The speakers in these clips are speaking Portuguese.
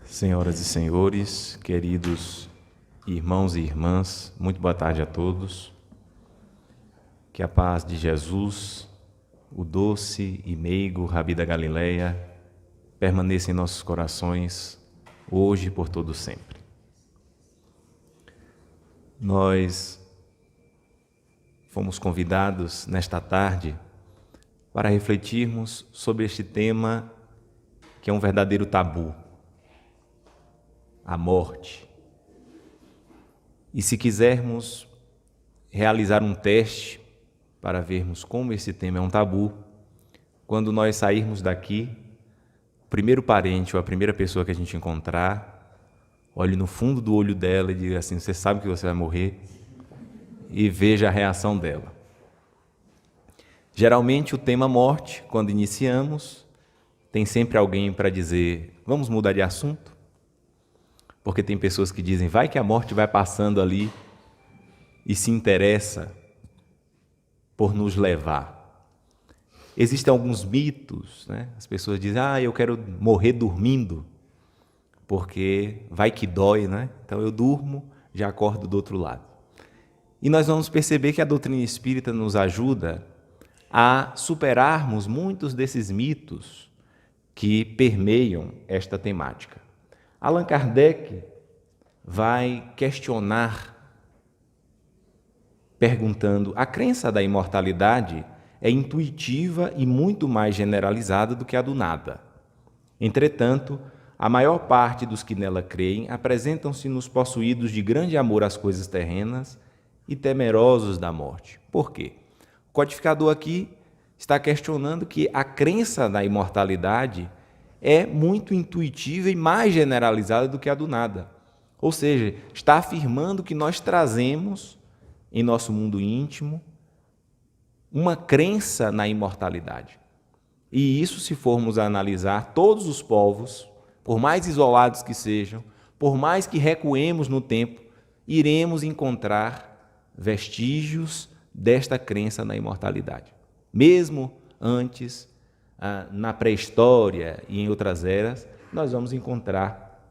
Senhoras e senhores, queridos irmãos e irmãs, muito boa tarde a todos. Que a paz de Jesus, o doce e meigo Rabi da Galileia, permaneça em nossos corações, hoje e por todo sempre. Nós fomos convidados nesta tarde para refletirmos sobre este tema que é um verdadeiro tabu, a morte. E se quisermos realizar um teste para vermos como esse tema é um tabu, quando nós sairmos daqui, o primeiro parente ou a primeira pessoa que a gente encontrar, olhe no fundo do olho dela e diga assim: você sabe que você vai morrer? E veja a reação dela. Geralmente o tema morte, quando iniciamos, tem sempre alguém para dizer: vamos mudar de assunto? Porque tem pessoas que dizem: vai que a morte vai passando ali e se interessa por nos levar. Existem alguns mitos, né? As pessoas dizem: eu quero morrer dormindo, porque vai que dói, né? Então eu durmo, já acordo do outro lado. E nós vamos perceber que a doutrina espírita nos ajuda a superarmos muitos desses mitos que permeiam esta temática. Allan Kardec vai questionar, perguntando: a crença da imortalidade é intuitiva e muito mais generalizada do que a do nada. Entretanto, a maior parte dos que nela creem apresentam-se-nos possuídos de grande amor às coisas terrenas e temerosos da morte. Por quê? O codificador aqui está questionando que a crença da imortalidade é muito intuitiva e mais generalizada do que a do nada. Ou seja, está afirmando que nós trazemos em nosso mundo íntimo uma crença na imortalidade. E isso, se formos analisar, todos os povos, por mais isolados que sejam, por mais que recuemos no tempo, iremos encontrar vestígios desta crença na imortalidade. Mesmo antes, na pré-história e em outras eras, nós vamos encontrar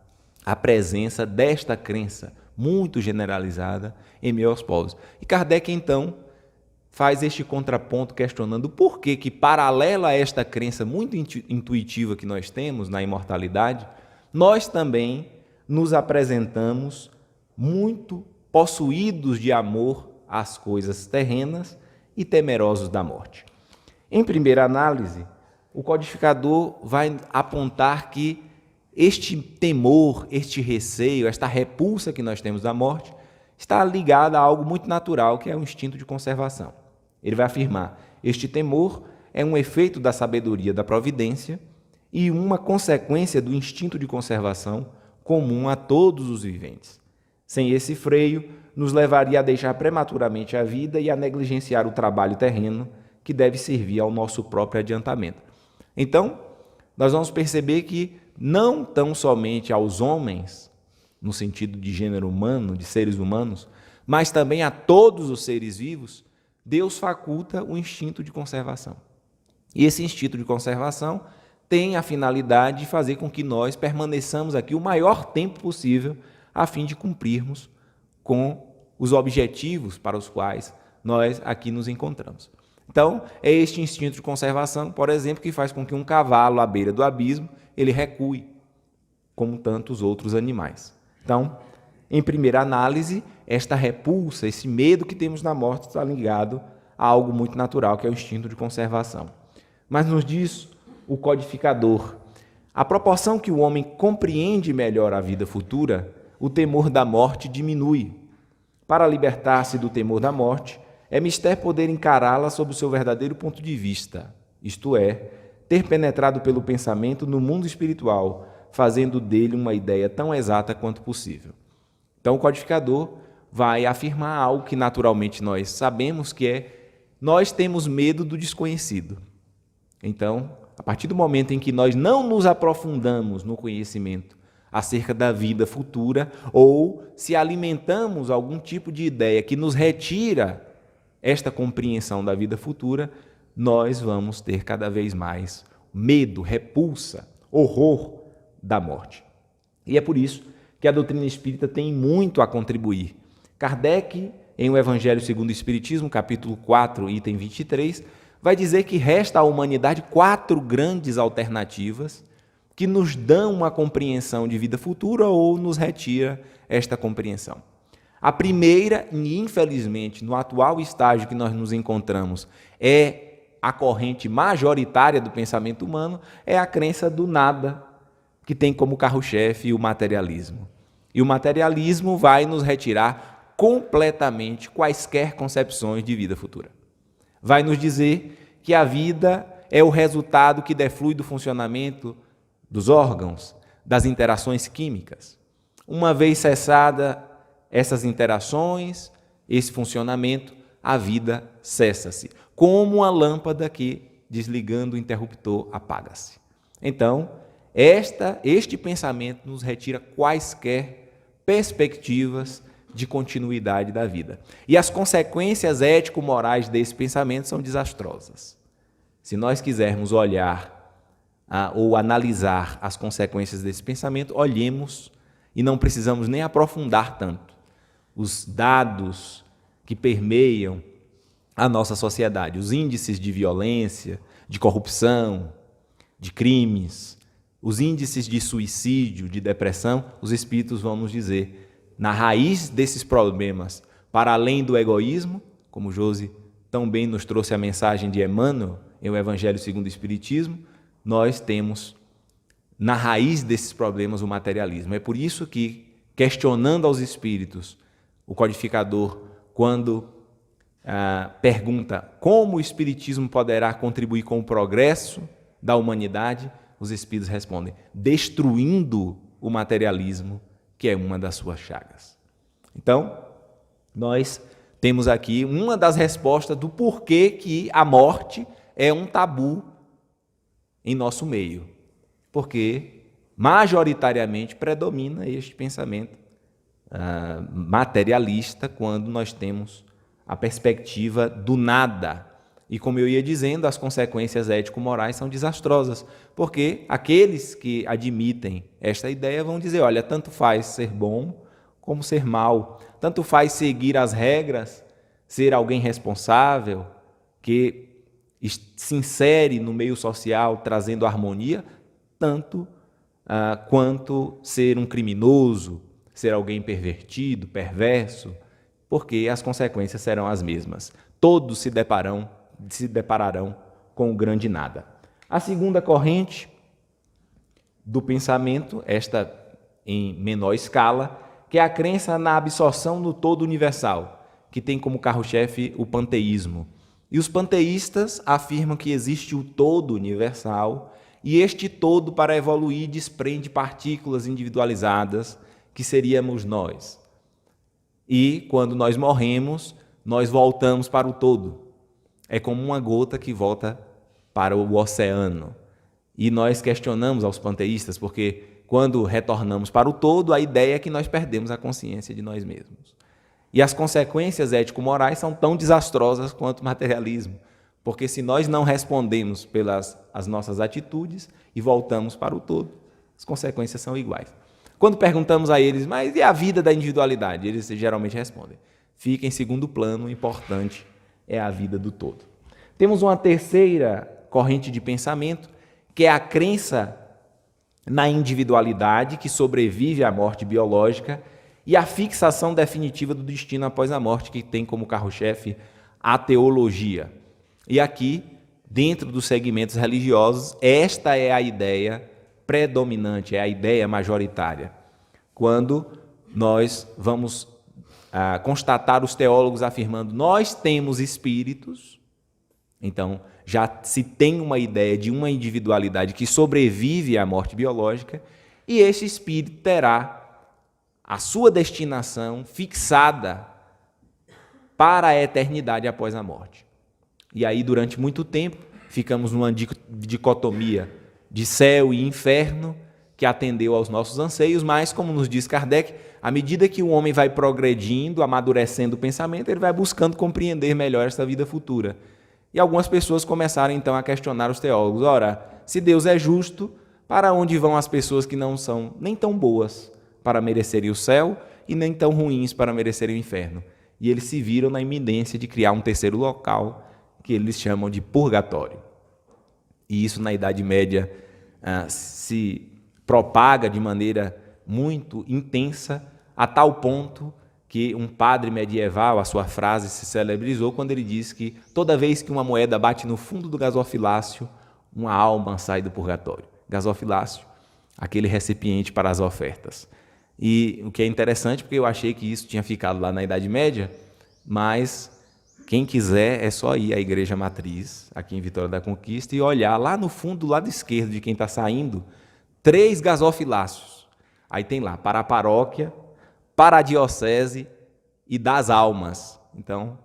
a presença desta crença muito generalizada em meio aos povos. E Kardec, então, faz este contraponto questionando por que, paralela a esta crença muito intuitiva que nós temos na imortalidade, nós também nos apresentamos muito possuídos de amor às coisas terrenas e temerosos da morte. Em primeira análise, o codificador vai apontar que este temor, este receio, esta repulsa que nós temos da morte está ligada a algo muito natural, que é o instinto de conservação. Ele vai afirmar: este temor é um efeito da sabedoria da providência e uma consequência do instinto de conservação comum a todos os viventes. Sem esse freio, nos levaria a deixar prematuramente a vida e a negligenciar o trabalho terreno que deve servir ao nosso próprio adiantamento. Então, nós vamos perceber que não tão somente aos homens, no sentido de gênero humano, de seres humanos, mas também a todos os seres vivos, Deus faculta o instinto de conservação. E esse instinto de conservação tem a finalidade de fazer com que nós permaneçamos aqui o maior tempo possível, a fim de cumprirmos com os objetivos para os quais nós aqui nos encontramos. Então, é este instinto de conservação, por exemplo, que faz com que um cavalo à beira do abismo, ele recue, como tantos outros animais. Então, em primeira análise, esta repulsa, esse medo que temos na morte está ligado a algo muito natural, que é o instinto de conservação. Mas nos diz o codificador: à proporção que o homem compreende melhor a vida futura, o temor da morte diminui. Para libertar-se do temor da morte, é mister poder encará-la sob o seu verdadeiro ponto de vista, isto é, ter penetrado pelo pensamento no mundo espiritual, fazendo dele uma ideia tão exata quanto possível. Então o codificador vai afirmar algo que naturalmente nós sabemos, que é: nós temos medo do desconhecido. Então, a partir do momento em que nós não nos aprofundamos no conhecimento acerca da vida futura, ou se alimentamos algum tipo de ideia que nos retira esta compreensão da vida futura, nós vamos ter cada vez mais medo, repulsa, horror da morte. E é por isso que a doutrina espírita tem muito a contribuir. Kardec, em O Evangelho segundo o Espiritismo, capítulo 4, item 23, vai dizer que resta à humanidade 4 grandes alternativas que nos dão uma compreensão de vida futura ou nos retira esta compreensão. A primeira, e infelizmente no atual estágio que nós nos encontramos, é a corrente majoritária do pensamento humano, é a crença do nada, que tem como carro-chefe o materialismo. E o materialismo vai nos retirar completamente quaisquer concepções de vida futura. Vai nos dizer que a vida é o resultado que deflui do funcionamento dos órgãos, das interações químicas. Uma vez cessada essas interações, esse funcionamento, a vida cessa-se, como uma lâmpada que, desligando o interruptor, apaga-se. Então, este pensamento nos retira quaisquer perspectivas de continuidade da vida. E as consequências ético-morais desse pensamento são desastrosas. Se nós quisermos olhar ou analisar as consequências desse pensamento, olhemos e não precisamos nem aprofundar tanto os dados que permeiam a nossa sociedade, os índices de violência, de corrupção, de crimes, os índices de suicídio, de depressão. Os espíritos vão nos dizer, na raiz desses problemas, para além do egoísmo, como Josi tão bem nos trouxe a mensagem de Emmanuel em O Evangelho segundo o Espiritismo, nós temos na raiz desses problemas o materialismo. É por isso que, questionando aos espíritos, o codificador, quando pergunta como o espiritismo poderá contribuir com o progresso da humanidade, os espíritos respondem, destruindo o materialismo, que é uma das suas chagas. Então, nós temos aqui uma das respostas do porquê que a morte é um tabu em nosso meio. Porque, majoritariamente, predomina este pensamento materialista quando nós temos a perspectiva do nada. E, como eu ia dizendo, as consequências ético-morais são desastrosas, porque aqueles que admitem esta ideia vão dizer, olha, tanto faz ser bom como ser mal, tanto faz seguir as regras, ser alguém responsável, que se insere no meio social trazendo harmonia, tanto quanto ser um criminoso, ser alguém pervertido, perverso, porque as consequências serão as mesmas. Todos se depararão com o grande nada. A segunda corrente do pensamento, esta em menor escala, que é a crença na absorção no todo universal, que tem como carro-chefe o panteísmo. E os panteístas afirmam que existe o todo universal e este todo, para evoluir, desprende partículas individualizadas, que seríamos nós. E, quando nós morremos, nós voltamos para o todo. É como uma gota que volta para o oceano. E nós questionamos aos panteístas, porque quando retornamos para o todo, a ideia é que nós perdemos a consciência de nós mesmos. E as consequências ético-morais são tão desastrosas quanto o materialismo, porque se nós não respondemos pelas as nossas atitudes e voltamos para o todo, as consequências são iguais. Quando perguntamos a eles, mas e a vida da individualidade? Eles geralmente respondem, fica em segundo plano, o importante é a vida do todo. Temos uma terceira corrente de pensamento, que é a crença na individualidade que sobrevive à morte biológica e a fixação definitiva do destino após a morte, que tem como carro-chefe a teologia. E aqui, dentro dos segmentos religiosos, esta é a ideia predominante, é a ideia majoritária. Quando nós vamos constatar os teólogos afirmando nós temos espíritos, então já se tem uma ideia de uma individualidade que sobrevive à morte biológica e esse espírito terá a sua destinação fixada para a eternidade após a morte. E aí, durante muito tempo, ficamos numa dicotomia de céu e inferno, que atendeu aos nossos anseios, mas, como nos diz Kardec, à medida que o homem vai progredindo, amadurecendo o pensamento, ele vai buscando compreender melhor esta vida futura. E algumas pessoas começaram, então, a questionar os teólogos. Ora, se Deus é justo, Para onde vão as pessoas que não são nem tão boas para merecerem o céu e nem tão ruins para merecerem o inferno? E eles se viram na iminência de criar um terceiro local que eles chamam de purgatório. E isso na Idade Média se propaga de maneira muito intensa, a tal ponto que um padre medieval, a sua frase se celebrizou quando ele diz que toda vez que uma moeda bate no fundo do gasofilácio, uma alma sai do purgatório. Gasofilácio, aquele recipiente para as ofertas. E o que é interessante, porque eu achei que isso tinha ficado lá na Idade Média, mas quem quiser é só ir à Igreja Matriz, aqui em Vitória da Conquista, e olhar lá no fundo, do lado esquerdo de quem está saindo, 3 gasofilácios. Aí tem lá, para a paróquia, para a diocese e das almas. Então,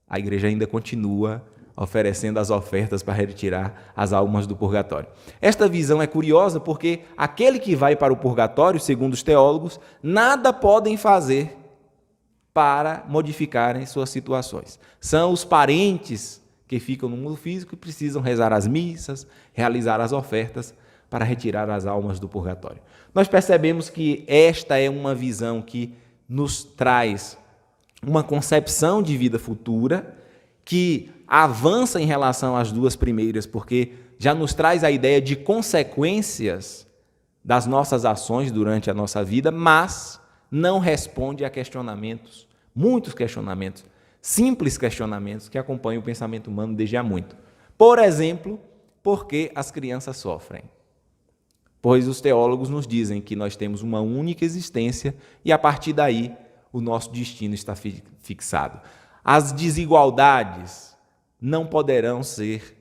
a igreja ainda continua oferecendo as ofertas para retirar as almas do purgatório. Esta visão é curiosa porque aquele que vai para o purgatório, segundo os teólogos, nada podem fazer para modificarem suas situações. São os parentes que ficam no mundo físico e precisam rezar as missas, realizar as ofertas para retirar as almas do purgatório. Nós percebemos que esta é uma visão que nos traz uma concepção de vida futura que avança em relação às duas primeiras, porque já nos traz a ideia de consequências das nossas ações durante a nossa vida, mas não responde a questionamentos, muitos questionamentos, simples questionamentos que acompanham o pensamento humano desde há muito. Por exemplo, por que as crianças sofrem? Pois os teólogos nos dizem que nós temos uma única existência e, a partir daí, o nosso destino está fixado. As desigualdades não poderão ser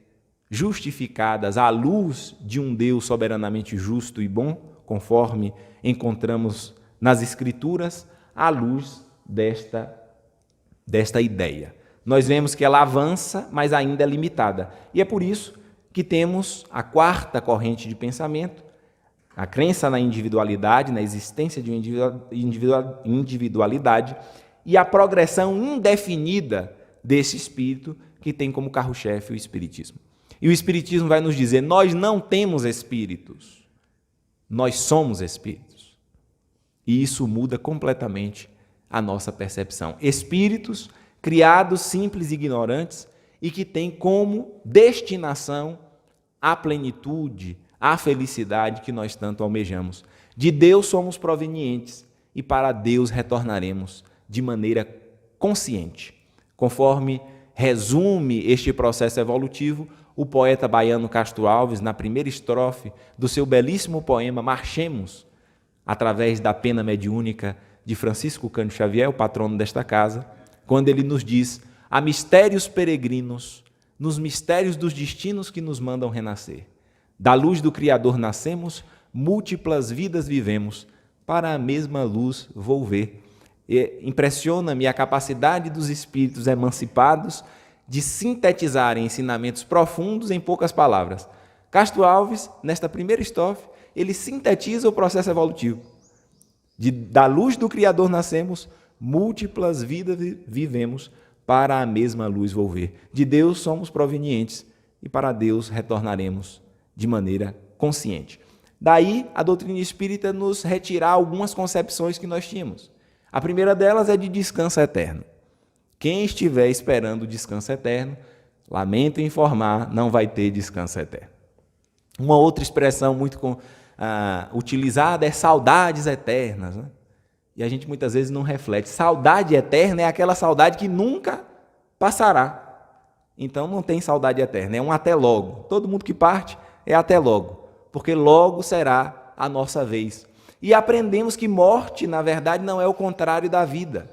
justificadas à luz de um Deus soberanamente justo e bom, conforme encontramos nas Escrituras, à luz desta ideia. Nós vemos que ela avança, mas ainda é limitada. E é por isso que temos a quarta corrente de pensamento, a crença na individualidade, na existência de uma individualidade e a progressão indefinida desse espírito que tem como carro-chefe o Espiritismo. E o Espiritismo vai nos dizer, nós não temos espíritos, nós somos espíritos. E isso muda completamente a nossa percepção. Espíritos criados simples e ignorantes e que têm como destinação a plenitude, a felicidade que nós tanto almejamos. De Deus somos provenientes e para Deus retornaremos de maneira consciente. Conforme resume este processo evolutivo o poeta baiano Castro Alves na primeira estrofe do seu belíssimo poema Marchemos, através da pena mediúnica de Francisco Cândido Xavier, o patrono desta casa, quando ele nos diz: há mistérios peregrinos nos mistérios dos destinos que nos mandam renascer. Da luz do Criador nascemos, múltiplas vidas vivemos, para a mesma luz volver. Impressiona-me a capacidade dos espíritos emancipados de sintetizarem ensinamentos profundos em poucas palavras. Castro Alves, nesta primeira estrofe, ele sintetiza o processo evolutivo. Da luz do Criador nascemos, múltiplas vidas vivemos, para a mesma luz volver. De Deus somos provenientes e para Deus retornaremos de maneira consciente. Daí, a doutrina espírita nos retirar algumas concepções que nós tínhamos. A primeira delas é de descanso eterno. Quem estiver esperando o descanso eterno, lamento informar, não vai ter descanso eterno. Uma outra expressão muito utilizada é saudades eternas, né? E a gente muitas vezes não reflete. Saudade eterna é aquela saudade que nunca passará. Então não tem saudade eterna, é um até logo. Todo mundo que parte é até logo, porque logo será a nossa vez. E aprendemos que morte, na verdade, não é o contrário da vida.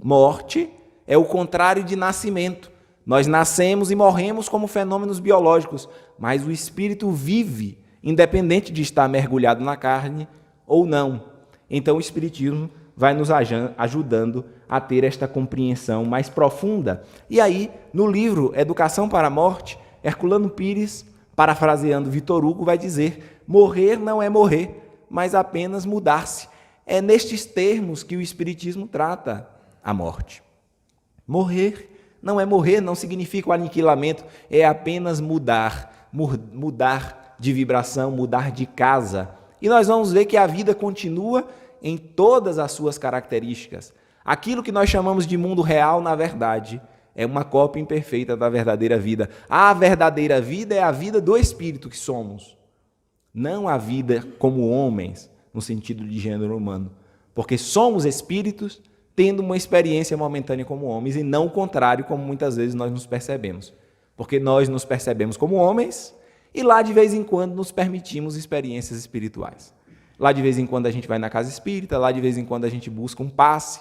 Morte é o contrário de nascimento. Nós nascemos e morremos como fenômenos biológicos, mas o espírito vive, independente de estar mergulhado na carne ou não. Então o Espiritismo vai nos ajudando a ter esta compreensão mais profunda. E aí, no livro Educação para a Morte, Herculano Pires, parafraseando Vitor Hugo, vai dizer: morrer não é morrer, mas apenas mudar-se. É nestes termos que o Espiritismo trata a morte. Morrer não é morrer, não significa o aniquilamento, é apenas mudar de vibração, mudar de casa. E nós vamos ver que a vida continua em todas as suas características. Aquilo que nós chamamos de mundo real, na verdade, é uma cópia imperfeita da verdadeira vida. A verdadeira vida é a vida do espírito que somos, não a vida como homens, no sentido de gênero humano. Porque somos espíritos tendo uma experiência momentânea como homens e não o contrário, como muitas vezes nós nos percebemos. Porque nós nos percebemos como homens e lá de vez em quando nos permitimos experiências espirituais. Lá de vez em quando a gente vai na casa espírita, lá de vez em quando a gente busca um passe,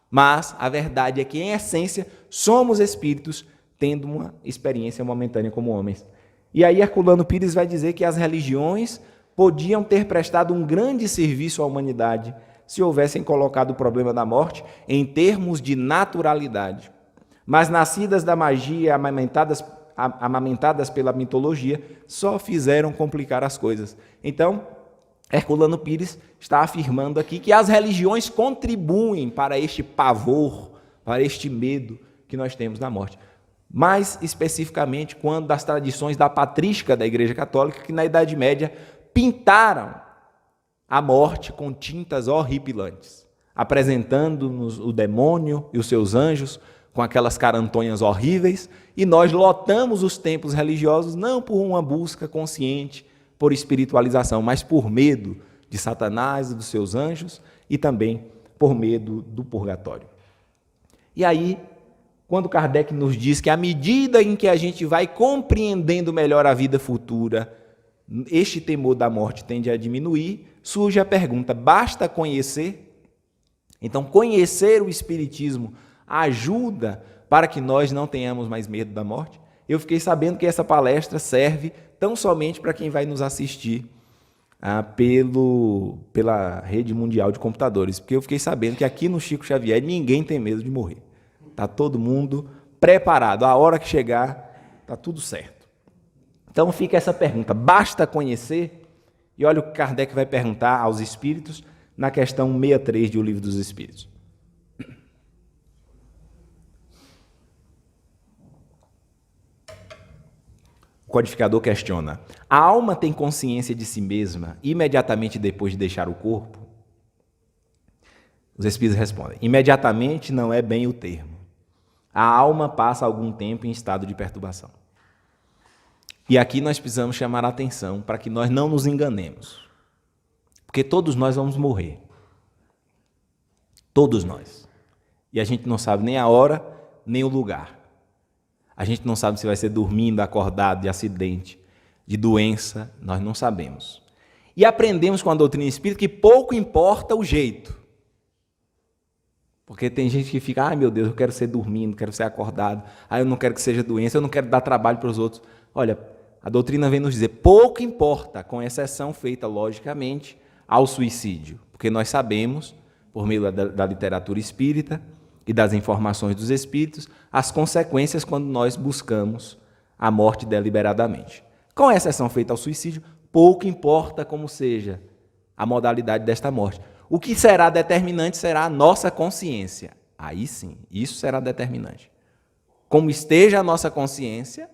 mas a verdade é que, em essência, somos espíritos tendo uma experiência momentânea como homens. E aí Herculano Pires vai dizer que as religiões podiam ter prestado um grande serviço à humanidade se houvessem colocado o problema da morte em termos de naturalidade. Mas nascidas da magia, amamentadas pela mitologia, só fizeram complicar as coisas. Então, Herculano Pires está afirmando aqui que as religiões contribuem para este pavor, para este medo que nós temos na morte. Mais especificamente, quando das tradições da patrística da Igreja Católica, que na Idade Média pintaram a morte com tintas horripilantes, apresentando-nos o demônio e os seus anjos com aquelas carantonhas horríveis, e nós lotamos os templos religiosos não por uma busca consciente, por espiritualização, mas por medo de Satanás e dos seus anjos e também por medo do purgatório. E aí, quando Kardec nos diz que à medida em que a gente vai compreendendo melhor a vida futura, este temor da morte tende a diminuir, surge a pergunta: basta conhecer? Então, conhecer o Espiritismo ajuda para que nós não tenhamos mais medo da morte? Eu fiquei sabendo que essa palestra serve tão somente para quem vai nos assistir pela rede mundial de computadores, porque eu fiquei sabendo que aqui no Chico Xavier ninguém tem medo de morrer. Está todo mundo preparado. A hora que chegar, está tudo certo. Então fica essa pergunta: basta conhecer? E olha o que Kardec vai perguntar aos espíritos na questão 63 de O Livro dos Espíritos. O codificador questiona: a alma tem consciência de si mesma imediatamente depois de deixar o corpo? Os espíritos respondem: imediatamente não é bem o termo. A alma passa algum tempo em estado de perturbação. E aqui nós precisamos chamar a atenção para que nós não nos enganemos. Porque todos nós vamos morrer. Todos nós. E a gente não sabe nem a hora, nem o lugar. A gente não sabe se vai ser dormindo, acordado, de acidente, de doença, nós não sabemos. E aprendemos com a doutrina espírita que pouco importa o jeito. Porque tem gente que fica: ai meu Deus, eu quero ser dormindo, quero ser acordado, eu não quero que seja doença, eu não quero dar trabalho para os outros. Olha, a doutrina vem nos dizer: pouco importa, com exceção feita, logicamente, ao suicídio. Porque nós sabemos, por meio da literatura espírita e das informações dos espíritos, as consequências quando nós buscamos a morte deliberadamente. Com exceção feita ao suicídio, pouco importa como seja a modalidade desta morte. O que será determinante será a nossa consciência. Aí sim, isso será determinante. Como esteja a nossa consciência,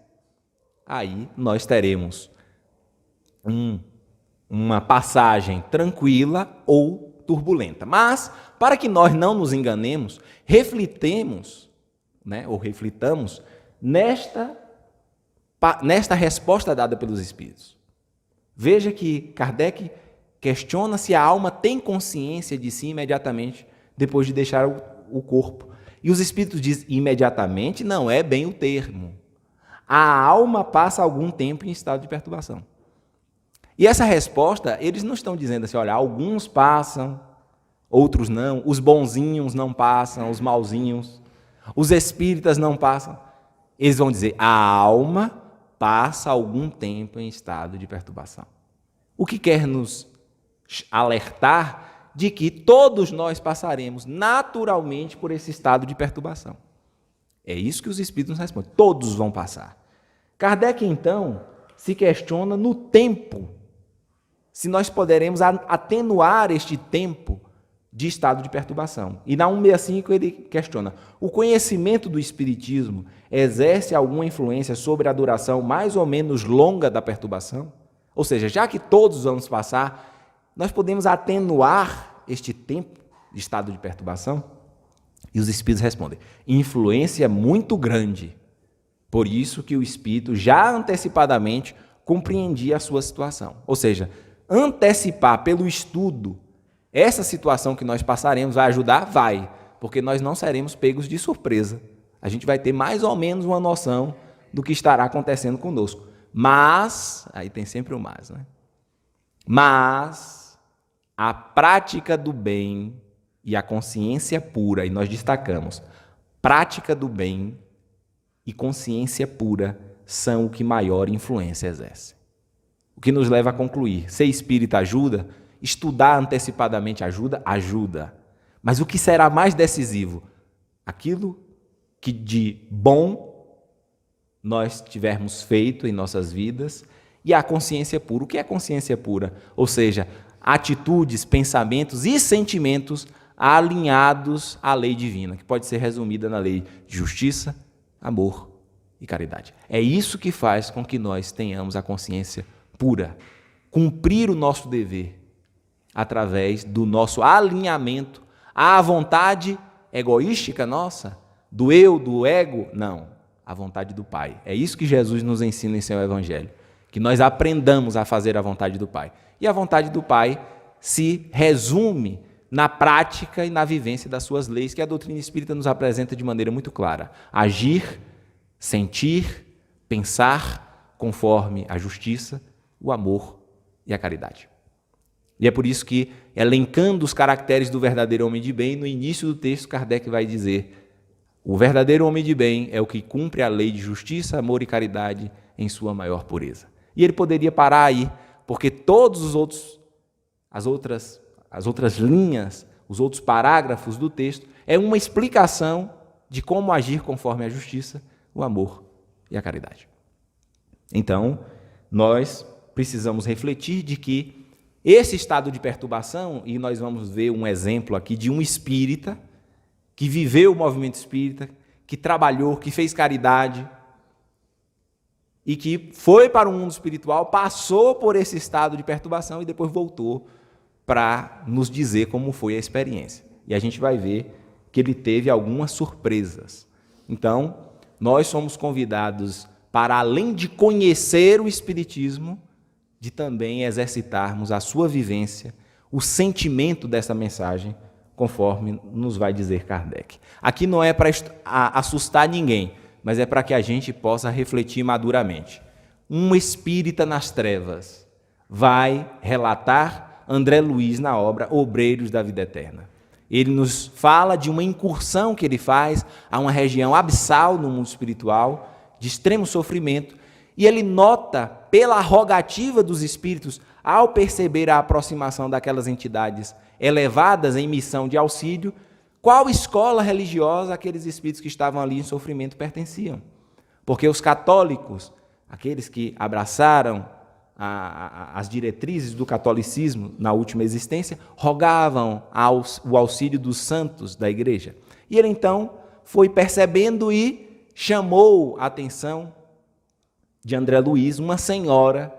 aí nós teremos uma passagem tranquila ou turbulenta. Mas, para que nós não nos enganemos, reflitamos nesta resposta dada pelos Espíritos. Veja que Kardec questiona se a alma tem consciência de si imediatamente depois de deixar o corpo. E os Espíritos dizem: imediatamente não é bem o termo. A alma passa algum tempo em estado de perturbação. E essa resposta, eles não estão dizendo assim: olha, alguns passam, outros não, os bonzinhos não passam, os mauzinhos, os espíritas não passam. Eles vão dizer: a alma passa algum tempo em estado de perturbação. O que quer nos alertar de que todos nós passaremos naturalmente por esse estado de perturbação. É isso que os espíritos nos respondem: todos vão passar. Kardec, então, se questiona no tempo, se nós poderemos atenuar este tempo de estado de perturbação. E na 165 ele questiona: o conhecimento do Espiritismo exerce alguma influência sobre a duração mais ou menos longa da perturbação? Ou seja, já que todos vamos passar, nós podemos atenuar este tempo de estado de perturbação? E os espíritos respondem: influência muito grande. Por isso que o espírito já antecipadamente compreendia a sua situação. Ou seja, antecipar pelo estudo essa situação que nós passaremos vai ajudar? Vai, porque nós não seremos pegos de surpresa. A gente vai ter mais ou menos uma noção do que estará acontecendo conosco. Mas, aí tem sempre o mas, né? Mas a prática do bem e a consciência pura, e nós destacamos, prática do bem e consciência pura são o que maior influência exerce. O que nos leva a concluir: ser espírita ajuda, estudar antecipadamente ajuda, ajuda. Mas o que será mais decisivo? Aquilo que de bom nós tivermos feito em nossas vidas e a consciência pura. O que é consciência pura? Ou seja, atitudes, pensamentos e sentimentos alinhados à lei divina, que pode ser resumida na lei de justiça, amor e caridade. É isso que faz com que nós tenhamos a consciência pura, cumprir o nosso dever através do nosso alinhamento à vontade egoística nossa, do eu, do ego, não, a vontade do Pai. É isso que Jesus nos ensina em seu Evangelho, que nós aprendamos a fazer a vontade do Pai. E a vontade do Pai se resume na prática e na vivência das suas leis, que a doutrina espírita nos apresenta de maneira muito clara. Agir, sentir, pensar conforme a justiça, o amor e a caridade. E é por isso que, elencando os caracteres do verdadeiro homem de bem, no início do texto, Kardec vai dizer: o verdadeiro homem de bem é o que cumpre a lei de justiça, amor e caridade em sua maior pureza. E ele poderia parar aí, porque todos os outros, as outras linhas, os outros parágrafos do texto, é uma explicação de como agir conforme a justiça, o amor e a caridade. Então, nós precisamos refletir de que esse estado de perturbação, e nós vamos ver um exemplo aqui de um espírita que viveu o movimento espírita, que trabalhou, que fez caridade e que foi para o mundo espiritual, passou por esse estado de perturbação e depois voltou para nos dizer como foi a experiência. E a gente vai ver que ele teve algumas surpresas. Então, nós somos convidados para, além de conhecer o Espiritismo, de também exercitarmos a sua vivência, o sentimento dessa mensagem, conforme nos vai dizer Kardec. Aqui não é para assustar ninguém, mas é para que a gente possa refletir maduramente. Um espírita nas trevas vai relatar André Luiz na obra Obreiros da Vida Eterna. Ele nos fala de uma incursão que ele faz a uma região abissal no mundo espiritual, de extremo sofrimento, e ele nota, pela rogativa dos espíritos, ao perceber a aproximação daquelas entidades elevadas em missão de auxílio, qual escola religiosa aqueles espíritos que estavam ali em sofrimento pertenciam. Porque os católicos, aqueles que abraçaram as diretrizes do catolicismo na última existência, rogavam o auxílio dos santos da igreja. E ele então foi percebendo e chamou a atenção de André Luiz, uma senhora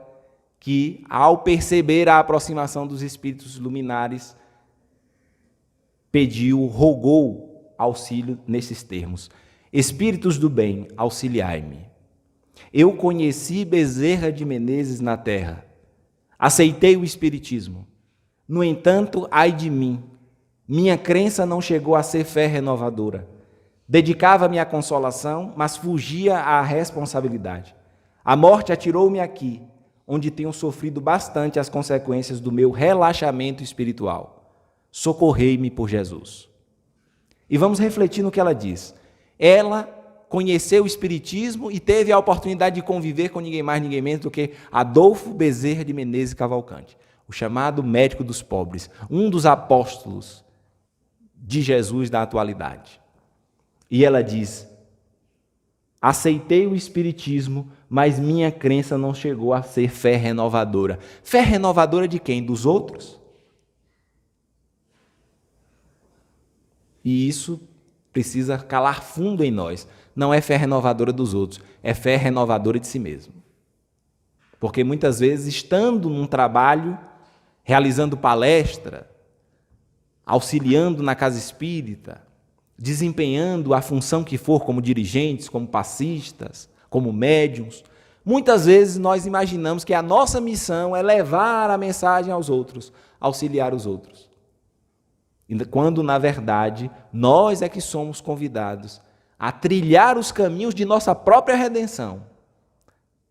que, ao perceber a aproximação dos espíritos luminares, rogou auxílio nesses termos: Espíritos do bem, auxiliai-me. Eu conheci Bezerra de Menezes na terra, aceitei o espiritismo. No entanto, ai de mim, minha crença não chegou a ser fé renovadora. Dedicava-me à consolação, mas fugia à responsabilidade. A morte atirou-me aqui, onde tenho sofrido bastante as consequências do meu relaxamento espiritual. Socorrei-me por Jesus. E vamos refletir no que ela diz. Ela conheceu o Espiritismo e teve a oportunidade de conviver com ninguém mais, ninguém menos do que Adolfo Bezerra de Menezes Cavalcante, o chamado médico dos pobres, um dos apóstolos de Jesus da atualidade. E ela diz: aceitei o Espiritismo, mas minha crença não chegou a ser fé renovadora. Fé renovadora de quem? Dos outros? E isso precisa calar fundo em nós. Não é fé renovadora dos outros, é fé renovadora de si mesmo. Porque muitas vezes, estando num trabalho, realizando palestra, auxiliando na casa espírita, desempenhando a função que for como dirigentes, como passistas, como médiuns, muitas vezes nós imaginamos que a nossa missão é levar a mensagem aos outros, auxiliar os outros. Quando, na verdade, nós é que somos convidados a trilhar os caminhos de nossa própria redenção.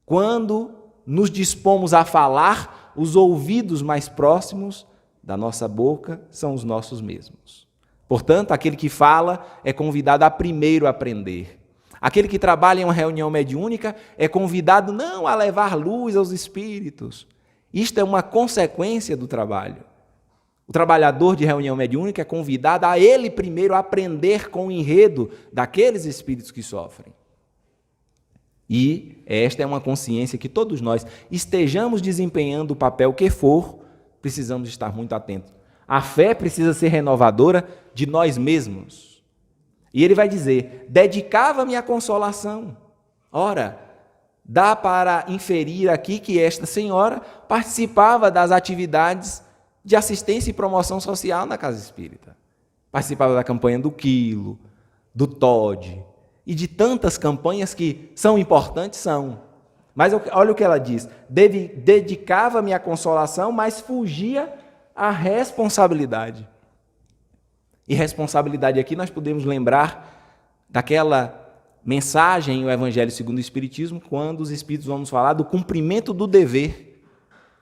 Quando nos dispomos a falar, os ouvidos mais próximos da nossa boca são os nossos mesmos. Portanto, aquele que fala é convidado a primeiro aprender. Aquele que trabalha em uma reunião mediúnica é convidado não a levar luz aos espíritos. Isto é uma consequência do trabalho. O trabalhador de reunião mediúnica é convidado a ele primeiro aprender com o enredo daqueles espíritos que sofrem. E esta é uma consciência que todos nós, estejamos desempenhando o papel que for, precisamos estar muito atentos. A fé precisa ser renovadora de nós mesmos. E ele vai dizer, dedicava-me à consolação. Ora, dá para inferir aqui que esta senhora participava das atividades de assistência e promoção social na casa espírita. Participava da campanha do Quilo, do TOD, e de tantas campanhas que são importantes, são. Mas olha o que ela diz, dedicava-me à consolação, mas fugia à responsabilidade. E responsabilidade aqui nós podemos lembrar daquela mensagem, o Evangelho segundo o Espiritismo, quando os Espíritos vão nos falar do cumprimento do dever.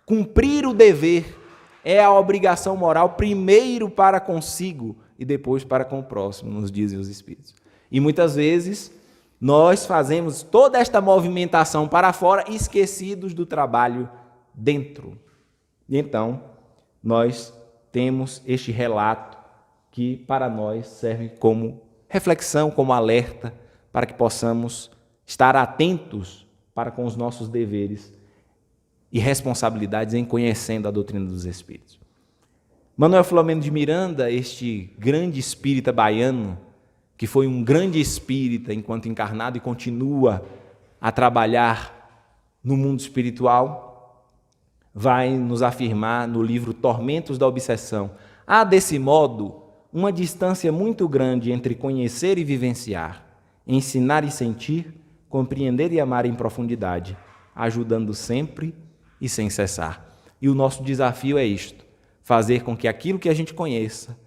Cumprir o dever é a obrigação moral primeiro para consigo e depois para com o próximo, nos dizem os Espíritos. E muitas vezes nós fazemos toda esta movimentação para fora, esquecidos do trabalho dentro. E então, nós temos este relato que para nós serve como reflexão, como alerta, para que possamos estar atentos para com os nossos deveres e responsabilidades em conhecendo a doutrina dos Espíritos. Manuel Filomeno de Miranda, este grande espírita baiano, que foi um grande espírita enquanto encarnado e continua a trabalhar no mundo espiritual, vai nos afirmar no livro Tormentos da Obsessão. Há, desse modo, uma distância muito grande entre conhecer e vivenciar, ensinar e sentir, compreender e amar em profundidade, ajudando sempre e sem cessar. E o nosso desafio é isto, fazer com que aquilo que a gente conheça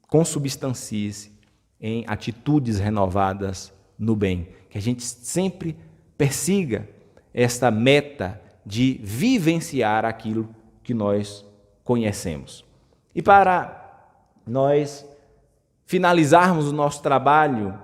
consubstancie-se em atitudes renovadas no bem, que a gente sempre persiga esta meta de vivenciar aquilo que nós conhecemos. E para nós finalizarmos o nosso trabalho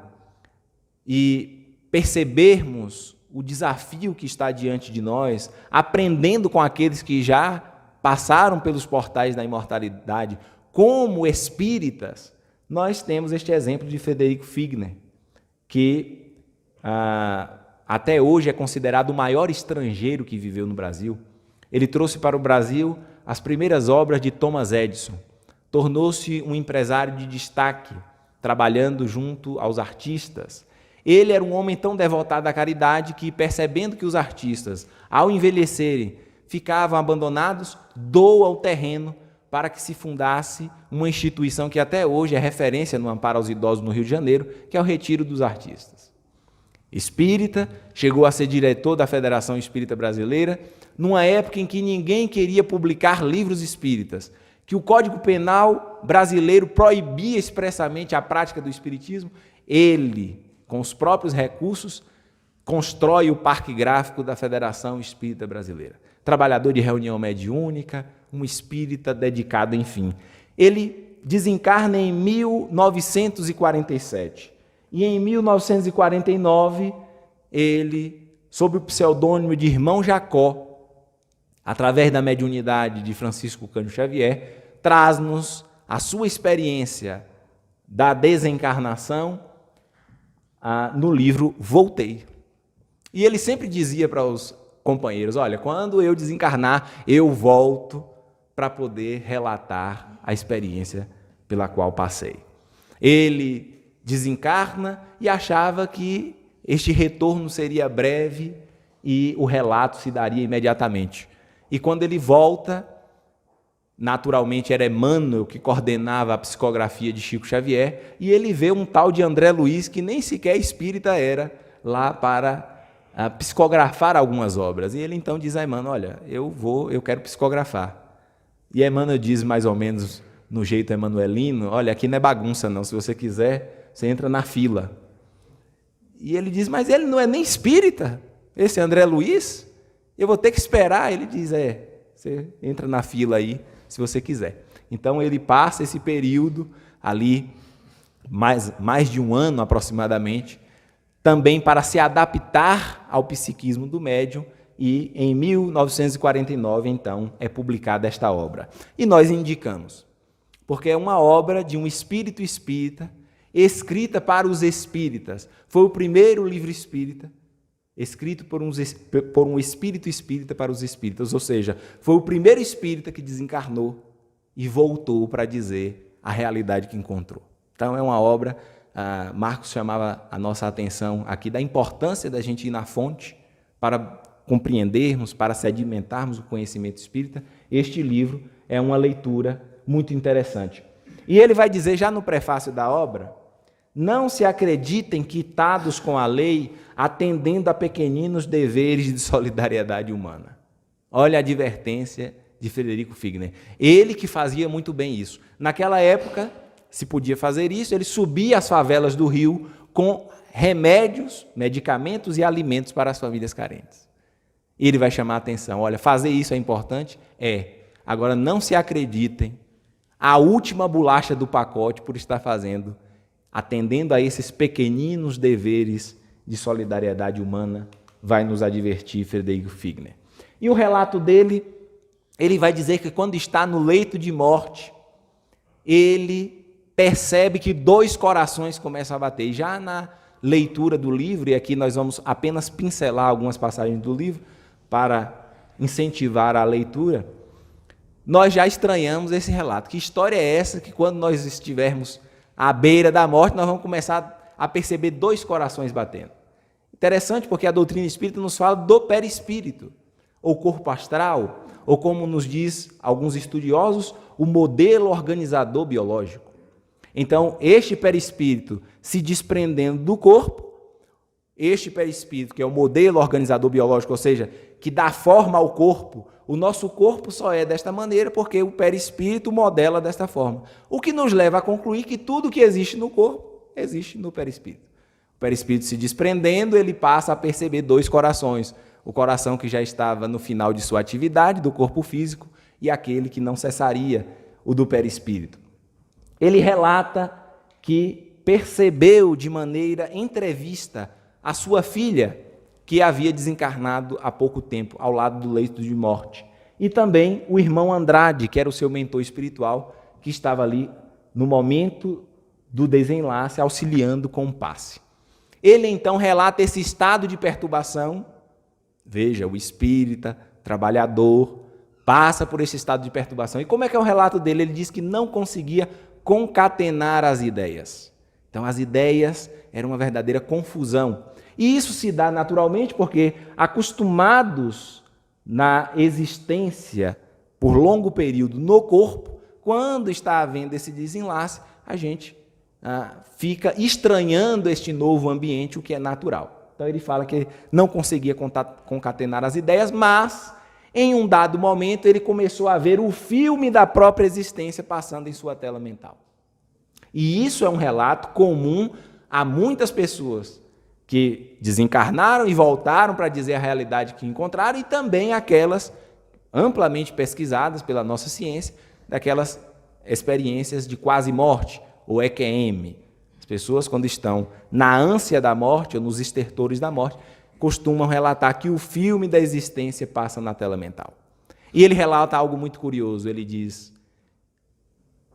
e percebermos o desafio que está diante de nós, aprendendo com aqueles que já passaram pelos portais da imortalidade, como espíritas, nós temos este exemplo de Frederico Figner, que até hoje é considerado o maior estrangeiro que viveu no Brasil. Ele trouxe para o Brasil as primeiras obras de Thomas Edison, tornou-se um empresário de destaque, trabalhando junto aos artistas. Ele era um homem tão devotado à caridade que, percebendo que os artistas, ao envelhecerem, ficavam abandonados, doa o terreno para que se fundasse uma instituição que até hoje é referência no amparo aos idosos no Rio de Janeiro, que é o Retiro dos Artistas. Espírita, chegou a ser diretor da Federação Espírita Brasileira, numa época em que ninguém queria publicar livros espíritas, que o Código Penal brasileiro proibia expressamente a prática do espiritismo. Ele, com os próprios recursos, constrói o Parque Gráfico da Federação Espírita Brasileira. Trabalhador de reunião mediúnica, um espírita dedicado, enfim. Ele desencarna em 1947. E em 1949, ele, sob o pseudônimo de Irmão Jacó, através da mediunidade de Francisco Cândido Xavier, traz-nos a sua experiência da desencarnação no livro Voltei. E ele sempre dizia para os companheiros, olha, quando eu desencarnar, eu volto para poder relatar a experiência pela qual passei. Ele desencarna e achava que este retorno seria breve e o relato se daria imediatamente. E quando ele volta, naturalmente era Emmanuel que coordenava a psicografia de Chico Xavier, e ele vê um tal de André Luiz, que nem sequer espírita era, lá para psicografar algumas obras. E ele então diz a Emmanuel, olha, eu quero psicografar. E Emmanuel diz mais ou menos, no jeito emanuelino, olha, aqui não é bagunça não, se você quiser, você entra na fila. E ele diz, mas ele não é nem espírita, esse André Luiz, eu vou ter que esperar. Ele diz, você entra na fila aí, se você quiser. Então ele passa esse período ali, mais de um ano aproximadamente, também para se adaptar ao psiquismo do médium, e em 1949, então, é publicada esta obra. E nós indicamos, porque é uma obra de um espírito espírita, escrita para os espíritas. Foi o primeiro livro espírita, escrito por um espírito espírita para os espíritas, ou seja, foi o primeiro espírita que desencarnou e voltou para dizer a realidade que encontrou. Então, é uma obra, Marcos chamava a nossa atenção aqui da importância da gente ir na fonte para compreendermos, para sedimentarmos o conhecimento espírita. Este livro é uma leitura muito interessante. E ele vai dizer, já no prefácio da obra, não se acreditem quitados com a lei, atendendo a pequeninos deveres de solidariedade humana. Olha a advertência de Frederico Figner. Ele que fazia muito bem isso. Naquela época, se podia fazer isso, ele subia as favelas do Rio com remédios, medicamentos e alimentos para as famílias carentes. Ele vai chamar a atenção, olha, fazer isso é importante? Agora não se acreditem, a última bolacha do pacote por estar fazendo, atendendo a esses pequeninos deveres de solidariedade humana, vai nos advertir Frederico Figner. E o relato dele, ele vai dizer que quando está no leito de morte, ele percebe que 2 corações começam a bater. E já na leitura do livro, e aqui nós vamos apenas pincelar algumas passagens do livro, para incentivar a leitura, nós já estranhamos esse relato. Que história é essa que quando nós estivermos à beira da morte, nós vamos começar a perceber 2 corações batendo? Interessante, porque a doutrina espírita nos fala do perispírito, ou corpo astral, ou como nos diz alguns estudiosos, o modelo organizador biológico. Então, este perispírito se desprendendo do corpo, este perispírito, que é o modelo organizador biológico, ou seja, que dá forma ao corpo, o nosso corpo só é desta maneira porque o perispírito modela desta forma. O que nos leva a concluir que tudo que existe no corpo, existe no perispírito. O perispírito se desprendendo, ele passa a perceber 2 corações. O coração que já estava no final de sua atividade, do corpo físico, e aquele que não cessaria, o do perispírito. Ele relata que percebeu de maneira entrevista a sua filha, que havia desencarnado há pouco tempo, ao lado do leito de morte. E também o irmão Andrade, que era o seu mentor espiritual, que estava ali no momento do desenlace, auxiliando com o passe. Ele então relata esse estado de perturbação. Veja, o espírita, trabalhador, passa por esse estado de perturbação. E como é que é o relato dele? Ele diz que não conseguia concatenar as ideias. Então, as ideias eram uma verdadeira confusão. E isso se dá naturalmente porque, acostumados na existência por longo período no corpo, quando está havendo esse desenlace, a gente fica estranhando este novo ambiente, o que é natural. Então ele fala que não conseguia concatenar as ideias, mas em um dado momento ele começou a ver o filme da própria existência passando em sua tela mental. E isso é um relato comum a muitas pessoas que desencarnaram e voltaram para dizer a realidade que encontraram, e também aquelas amplamente pesquisadas pela nossa ciência, daquelas experiências de quase morte, ou EQM. As pessoas, quando estão na ânsia da morte, ou nos estertores da morte, costumam relatar que o filme da existência passa na tela mental. E ele relata algo muito curioso, ele diz,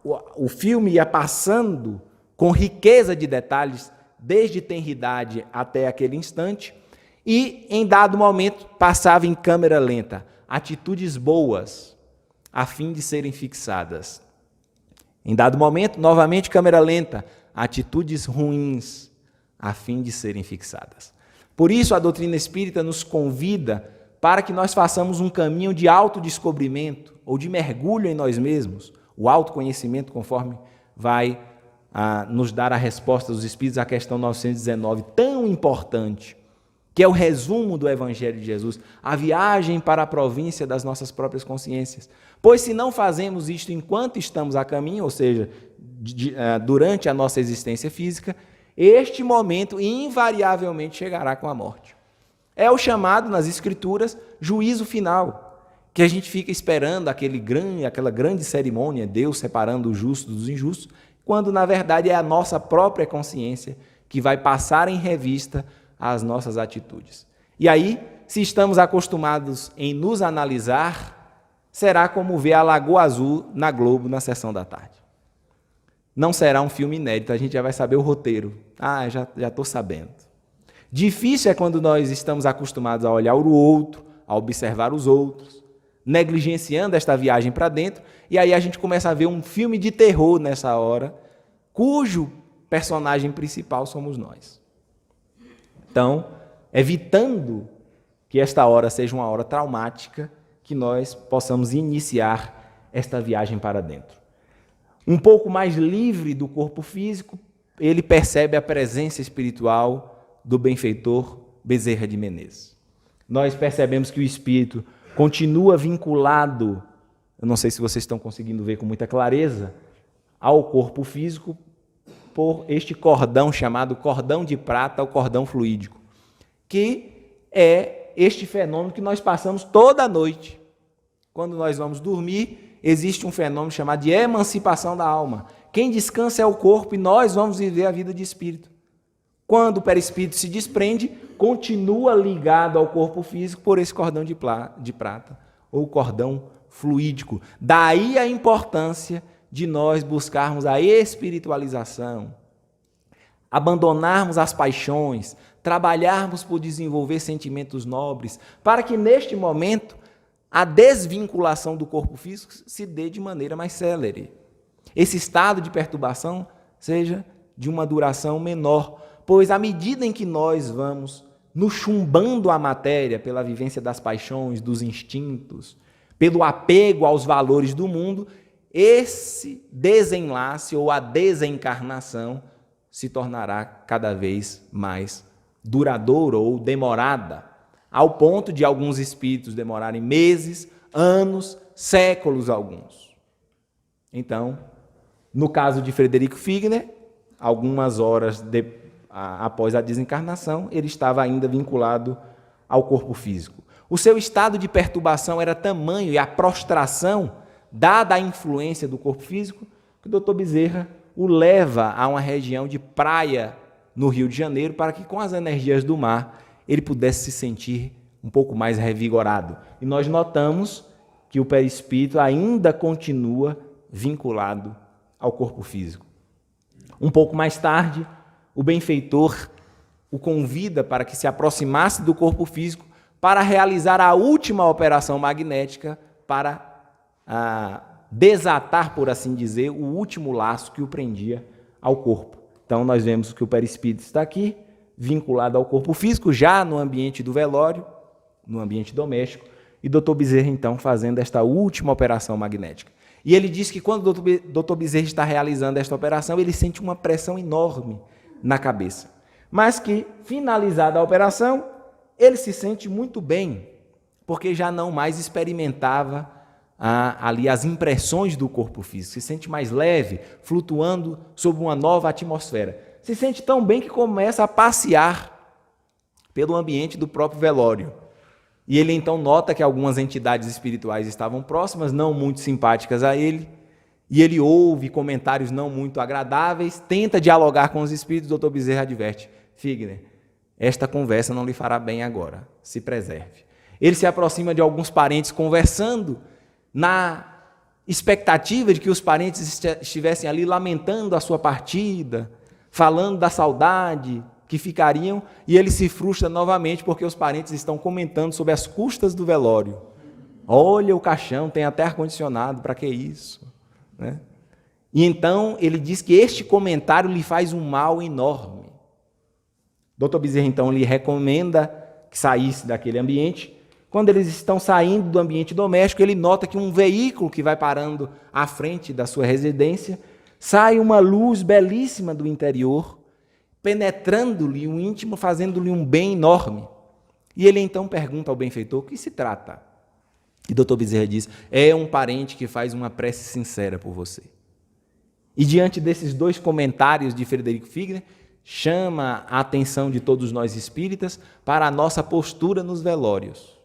o filme ia passando com riqueza de detalhes, desde tenridade até aquele instante, e em dado momento passava em câmera lenta, atitudes boas, a fim de serem fixadas. Em dado momento, novamente câmera lenta, atitudes ruins, a fim de serem fixadas. Por isso, a doutrina espírita nos convida para que nós façamos um caminho de autodescobrimento ou de mergulho em nós mesmos, o autoconhecimento, conforme vai nos dar a resposta dos Espíritos à questão 919, tão importante, que é o resumo do Evangelho de Jesus, a viagem para a província das nossas próprias consciências. Pois se não fazemos isto enquanto estamos a caminho, ou seja, durante a nossa existência física, este momento invariavelmente chegará com a morte. É o chamado nas Escrituras juízo final, que a gente fica esperando aquela grande cerimônia, Deus separando os justos dos injustos, quando na verdade é a nossa própria consciência que vai passar em revista as nossas atitudes. E aí, se estamos acostumados em nos analisar, será como ver a Lagoa Azul na Globo na sessão da tarde. Não será um filme inédito, a gente já vai saber o roteiro. Já estou sabendo. Difícil é quando nós estamos acostumados a olhar o outro, a observar os outros, negligenciando esta viagem para dentro, e aí a gente começa a ver um filme de terror nessa hora, cujo personagem principal somos nós. Então, evitando que esta hora seja uma hora traumática, que nós possamos iniciar esta viagem para dentro. Um pouco mais livre do corpo físico, ele percebe a presença espiritual do benfeitor Bezerra de Menezes. Nós percebemos que o espírito continua vinculado, eu não sei se vocês estão conseguindo ver com muita clareza, ao corpo físico por este cordão chamado cordão de prata ou cordão fluídico, que é este fenômeno que nós passamos toda noite. Quando nós vamos dormir, existe um fenômeno chamado de emancipação da alma. Quem descansa é o corpo e nós vamos viver a vida de espírito. Quando o perispírito se desprende, continua ligado ao corpo físico por esse cordão de prata, ou cordão fluídico. Daí a importância de nós buscarmos a espiritualização, abandonarmos as paixões, trabalharmos por desenvolver sentimentos nobres, para que neste momento a desvinculação do corpo físico se dê de maneira mais célere. Esse estado de perturbação seja de uma duração menor, pois à medida em que nós vamos nos chumbando a matéria pela vivência das paixões, dos instintos, pelo apego aos valores do mundo, esse desenlace ou a desencarnação se tornará cada vez mais duradoura ou demorada, ao ponto de alguns espíritos demorarem meses, anos, séculos alguns. Então, no caso de Frederico Figner, algumas horas após a desencarnação, ele estava ainda vinculado ao corpo físico. O seu estado de perturbação era tamanho e a prostração, dada a influência do corpo físico, que o Dr. Bezerra o leva a uma região de praia no Rio de Janeiro para que, com as energias do mar, ele pudesse se sentir um pouco mais revigorado. E nós notamos que o perispírito ainda continua vinculado ao corpo físico. Um pouco mais tarde, o benfeitor o convida para que se aproximasse do corpo físico para realizar a última operação magnética para desatar, por assim dizer, o último laço que o prendia ao corpo. Então, nós vemos que o perispírito está aqui, vinculado ao corpo físico, já no ambiente do velório, no ambiente doméstico, e Dr. Bezerra, então, fazendo esta última operação magnética. E ele diz que quando o Dr. Bezerra está realizando esta operação, ele sente uma pressão enorme na cabeça. Mas que, finalizada a operação, ele se sente muito bem, porque já não mais experimentava ali as impressões do corpo físico, se sente mais leve, flutuando sob uma nova atmosfera. Se sente tão bem que começa a passear pelo ambiente do próprio velório. E ele então nota que algumas entidades espirituais estavam próximas, não muito simpáticas a ele, e ele ouve comentários não muito agradáveis, tenta dialogar com os espíritos. O Dr. Bezerra adverte: Figner, esta conversa não lhe fará bem agora, se preserve. Ele se aproxima de alguns parentes conversando, na expectativa de que os parentes estivessem ali lamentando a sua partida, falando da saudade que ficariam, e ele se frustra novamente porque os parentes estão comentando sobre as custas do velório. Olha, o caixão tem até ar-condicionado, para que isso? Né? E então ele diz que este comentário lhe faz um mal enorme. Dr. Bezerra, então, lhe recomenda que saísse daquele ambiente. Quando eles estão saindo do ambiente doméstico, ele nota que um veículo que vai parando à frente da sua residência, sai uma luz belíssima do interior, penetrando-lhe o íntimo, fazendo-lhe um bem enorme. E ele então pergunta ao benfeitor: o que se trata? E Dr. Bezerra diz: é um parente que faz uma prece sincera por você. E diante desses dois comentários de Frederico Figner, chama a atenção de todos nós espíritas para a nossa postura nos velórios.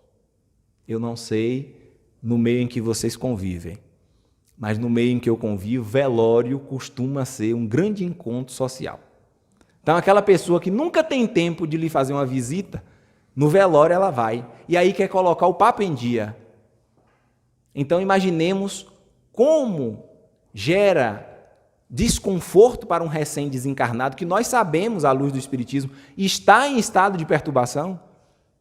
Eu não sei no meio em que vocês convivem, mas no meio em que eu convivo, velório costuma ser um grande encontro social. Então, aquela pessoa que nunca tem tempo de lhe fazer uma visita, no velório ela vai, e aí quer colocar o papo em dia. Então, imaginemos como gera desconforto para um recém-desencarnado, que nós sabemos, à luz do Espiritismo, está em estado de perturbação,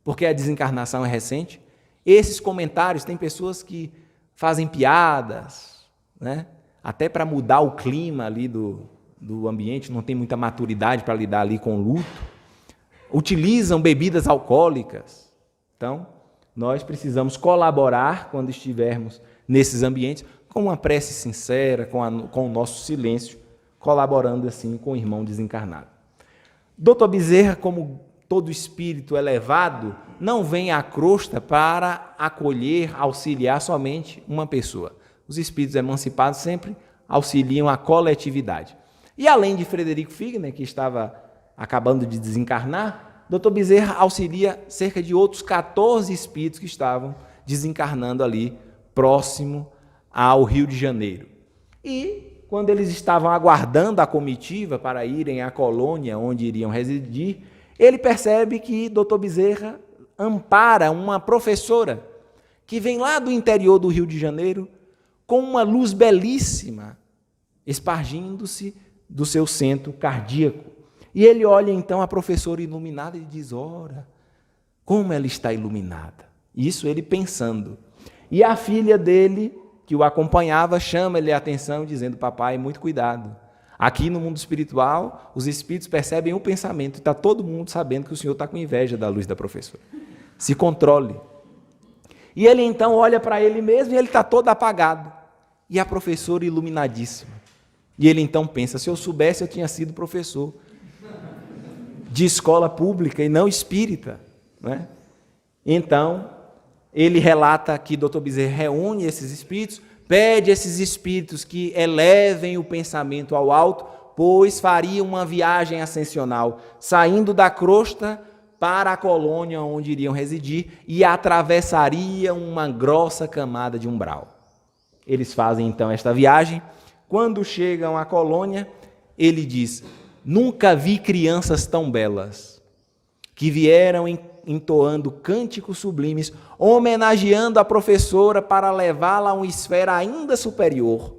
porque a desencarnação é recente. Esses comentários, tem pessoas que fazem piadas, né? Até para mudar o clima ali do ambiente, não tem muita maturidade para lidar ali com o luto, utilizam bebidas alcoólicas. Então, nós precisamos colaborar quando estivermos nesses ambientes, com uma prece sincera, com o nosso silêncio, colaborando assim com o irmão desencarnado. Dr. Bezerra, como todo espírito elevado, não vem à crosta para acolher, auxiliar somente uma pessoa. Os espíritos emancipados sempre auxiliam a coletividade. E além de Frederico Figner, que estava acabando de desencarnar, Dr. Bezerra auxilia cerca de outros 14 espíritos que estavam desencarnando ali, próximo ao Rio de Janeiro. E quando eles estavam aguardando a comitiva para irem à colônia onde iriam residir, ele percebe que Dr. Bezerra ampara uma professora que vem lá do interior do Rio de Janeiro com uma luz belíssima espargindo-se do seu centro cardíaco. E ele olha então a professora iluminada e diz: ora, como ela está iluminada. Isso ele pensando. E a filha dele, que o acompanhava, chama-lhe a atenção dizendo: papai, muito cuidado. Aqui no mundo espiritual, os espíritos percebem o pensamento e está todo mundo sabendo que o senhor está com inveja da luz da professora. Se controle. E ele então olha para ele mesmo e ele está todo apagado. E a professora iluminadíssima. E ele então pensa: se eu soubesse, eu tinha sido professor de escola pública e não espírita, né? Então, ele relata que Dr. Bezerra reúne esses espíritos, pede a esses espíritos que elevem o pensamento ao alto, pois faria uma viagem ascensional, saindo da crosta para a colônia onde iriam residir e atravessaria uma grossa camada de umbral. Eles fazem então esta viagem. Quando chegam à colônia, ele diz: nunca vi crianças tão belas, que vieram entoando cânticos sublimes, homenageando a professora para levá-la a uma esfera ainda superior,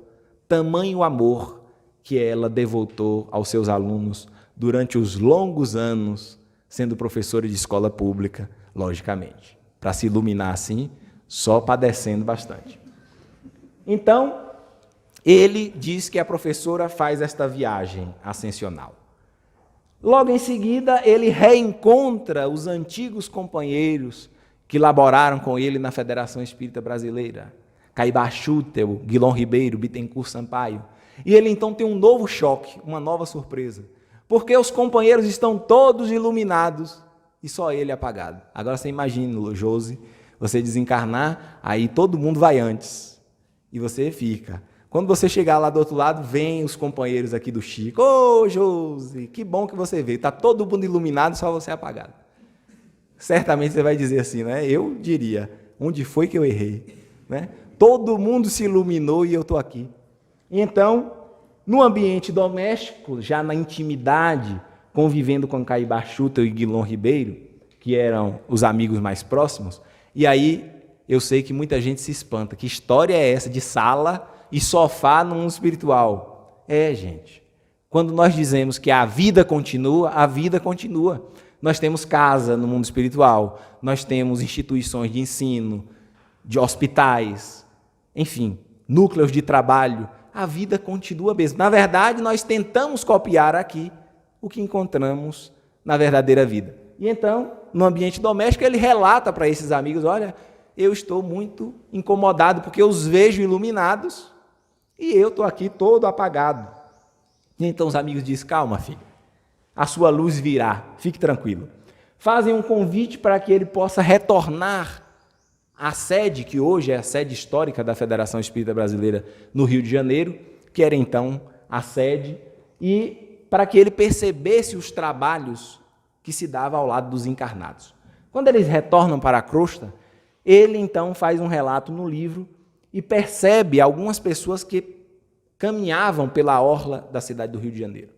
tamanho amor que ela devotou aos seus alunos durante os longos anos, sendo professora de escola pública, logicamente, para se iluminar assim, só padecendo bastante. Então, ele diz que a professora faz esta viagem ascensional. Logo em seguida, ele reencontra os antigos companheiros que laboraram com ele na Federação Espírita Brasileira, Caibá Chútel, Guilom Ribeiro, Bittencourt Sampaio. E ele então tem um novo choque, uma nova surpresa, porque os companheiros estão todos iluminados e só ele apagado. Agora você imagina, Josi, você desencarnar, aí todo mundo vai antes e você fica. Quando você chegar lá do outro lado, vem os companheiros aqui do Chico. Ô, Josi, que bom que você veio. Está todo mundo iluminado, só você apagado. Certamente você vai dizer assim, né? Eu diria, onde foi que eu errei? Né? Todo mundo se iluminou e eu estou aqui. Então, no ambiente doméstico, já na intimidade, convivendo com Caibá Chútel e Guilom Ribeiro, que eram os amigos mais próximos, e aí eu sei que muita gente se espanta. Que história é essa de sala e sofá no mundo espiritual? É, gente, quando nós dizemos que a vida continua, a vida continua. Nós temos casa no mundo espiritual, nós temos instituições de ensino, de hospitais, enfim, núcleos de trabalho. A vida continua mesmo. Na verdade, nós tentamos copiar aqui o que encontramos na verdadeira vida. E então, no ambiente doméstico, ele relata para esses amigos, olha, eu estou muito incomodado porque eu os vejo iluminados e eu estou aqui todo apagado. E então os amigos dizem, calma, filho, a sua luz virá, fique tranquilo. Fazem um convite para que ele possa retornar à sede, que hoje é a sede histórica da Federação Espírita Brasileira no Rio de Janeiro, que era então a sede, e para que ele percebesse os trabalhos que se dava ao lado dos encarnados. Quando eles retornam para a crosta, ele então faz um relato no livro e percebe algumas pessoas que caminhavam pela orla da cidade do Rio de Janeiro.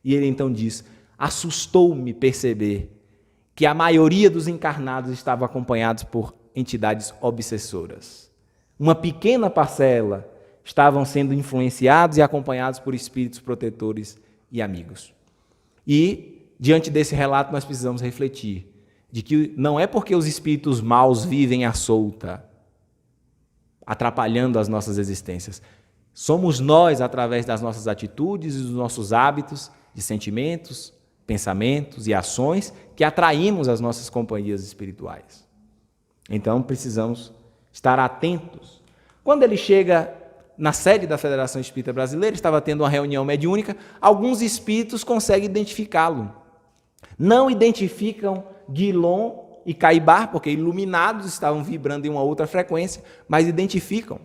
E ele então diz, assustou-me perceber que a maioria dos encarnados estavam acompanhados por entidades obsessoras. Uma pequena parcela estavam sendo influenciados e acompanhados por espíritos protetores e amigos. E, diante desse relato, nós precisamos refletir de que não é porque os espíritos maus vivem à solta, atrapalhando as nossas existências. Somos nós, através das nossas atitudes e dos nossos hábitos, de sentimentos, pensamentos e ações, que atraímos as nossas companhias espirituais. Então, precisamos estar atentos. Quando ele chega na sede da Federação Espírita Brasileira, estava tendo uma reunião mediúnica, alguns espíritos conseguem identificá-lo. Não identificam Guilom e Caibar, porque iluminados estavam vibrando em uma outra frequência, mas identificam.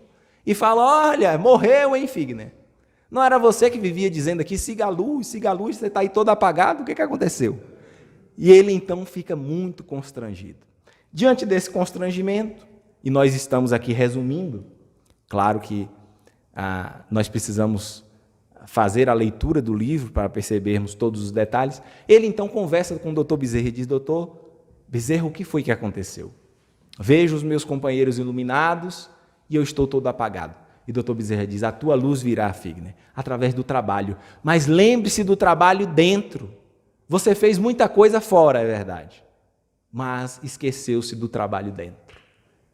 E falam, olha, morreu, hein, Figner? Não era você que vivia dizendo aqui, siga a luz, você está aí todo apagado, o que aconteceu? E ele então fica muito constrangido. Diante desse constrangimento, e nós estamos aqui resumindo, claro que nós precisamos fazer a leitura do livro para percebermos todos os detalhes, ele então conversa com o doutor Bezerra e diz, doutor Bezerra, o que foi que aconteceu? Vejo os meus companheiros iluminados e eu estou todo apagado. E doutor Bezerra diz, a tua luz virá, Figner, através do trabalho. Mas lembre-se do trabalho dentro. Você fez muita coisa fora, é verdade, mas esqueceu-se do trabalho dentro.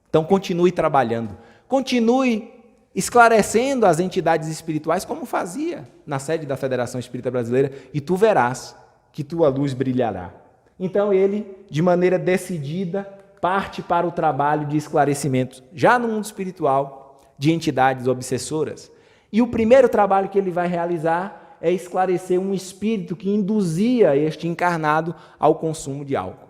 Então continue trabalhando, continue esclarecendo as entidades espirituais como fazia na sede da Federação Espírita Brasileira, e tu verás que tua luz brilhará. Então ele, de maneira decidida, parte para o trabalho de esclarecimento, já no mundo espiritual, de entidades obsessoras. E o primeiro trabalho que ele vai realizar é esclarecer um espírito que induzia este encarnado ao consumo de álcool,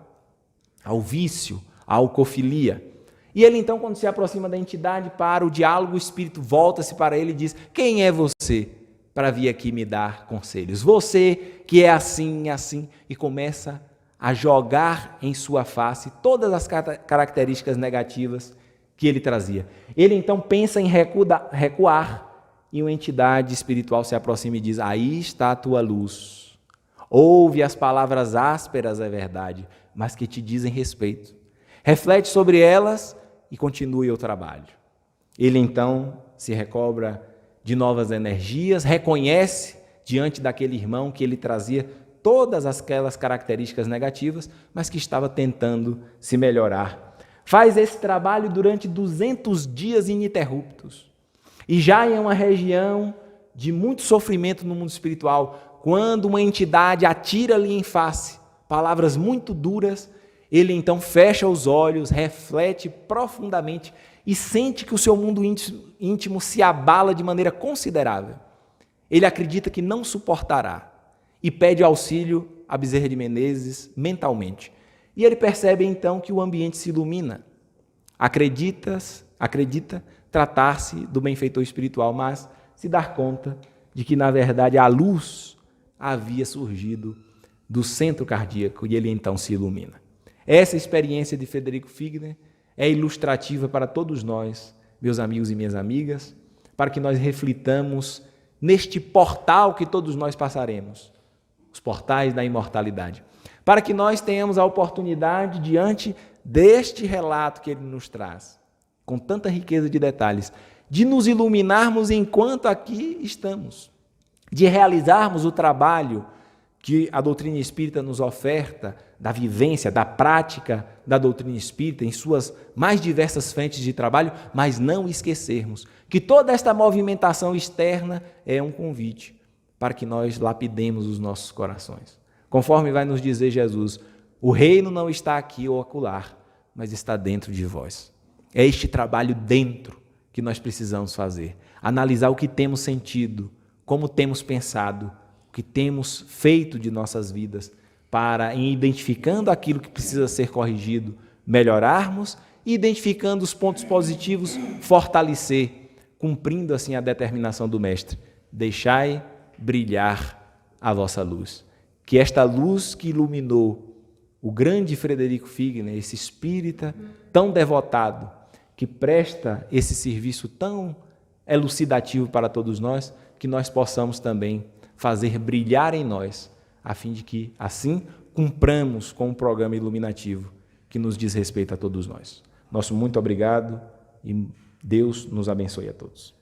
ao vício, à alcofilia. E ele então, quando se aproxima da entidade para o diálogo, o espírito volta-se para ele e diz, quem é você para vir aqui me dar conselhos? Você que é assim, assim, e começa a jogar em sua face todas as características negativas que ele trazia. Ele então pensa em recuar, e uma entidade espiritual se aproxima e diz, aí está a tua luz. Ouve as palavras ásperas, é verdade, mas que te dizem respeito. Reflete sobre elas e continue o trabalho. Ele então se recobra de novas energias, reconhece diante daquele irmão que ele trazia todas aquelas características negativas, mas que estava tentando se melhorar. Faz esse trabalho durante 200 dias ininterruptos. E já em uma região de muito sofrimento no mundo espiritual, quando uma entidade atira-lhe em face palavras muito duras, ele então fecha os olhos, reflete profundamente e sente que o seu mundo íntimo se abala de maneira considerável. Ele acredita que não suportará e pede auxílio a Bezerra de Menezes mentalmente. E ele percebe então que o ambiente se ilumina. Acredita tratar-se do benfeitor espiritual, mas se dar conta de que, na verdade, a luz havia surgido do centro cardíaco e ele então se ilumina. Essa experiência de Frederico Figner é ilustrativa para todos nós, meus amigos e minhas amigas, para que nós reflitamos neste portal que todos nós passaremos, os portais da imortalidade, para que nós tenhamos a oportunidade, diante deste relato que ele nos traz, com tanta riqueza de detalhes, de nos iluminarmos enquanto aqui estamos, de realizarmos o trabalho que a doutrina espírita nos oferta, da vivência, da prática da doutrina espírita em suas mais diversas frentes de trabalho, mas não esquecermos que toda esta movimentação externa é um convite para que nós lapidemos os nossos corações. Conforme vai nos dizer Jesus, o reino não está aqui ou acolá, mas está dentro de vós. É este trabalho dentro que nós precisamos fazer. Analisar o que temos sentido, como temos pensado, o que temos feito de nossas vidas, para, em identificando aquilo que precisa ser corrigido, melhorarmos e, identificando os pontos positivos, fortalecer, cumprindo assim a determinação do Mestre. Deixai brilhar a vossa luz. Que esta luz que iluminou o grande Frederico Figner, esse espírita tão devotado, que presta esse serviço tão elucidativo para todos nós, que nós possamos também fazer brilhar em nós, a fim de que, assim, cumpramos com um programa iluminativo que nos diz respeito a todos nós. Nosso muito obrigado e Deus nos abençoe a todos.